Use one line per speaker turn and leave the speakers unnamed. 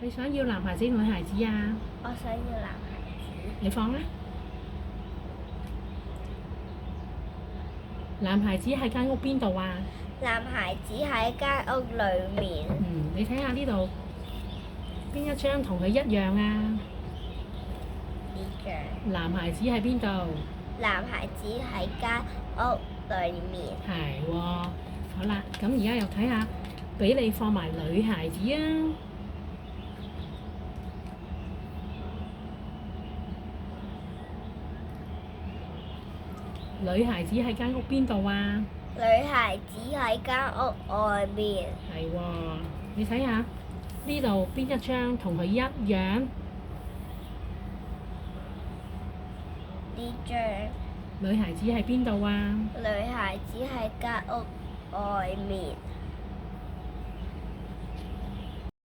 你想要男孩子定女孩子啊？
我想要男孩子。
你放啦。男孩子喺間屋邊度啊？
男孩子喺間屋裏面。
你睇下呢度邊一張同佢一樣啊？
呢張。
男孩子喺邊度？
男孩子喺間屋裏面。
係喎。好啦，咁而家又睇下，俾你放埋女孩子啊！女孩子喺間屋邊度啊？
女孩子喺間屋外面。
係喎，你睇下呢度邊一張同佢一樣？
呢張。
女孩子喺邊度啊？
女孩子喺間屋外面。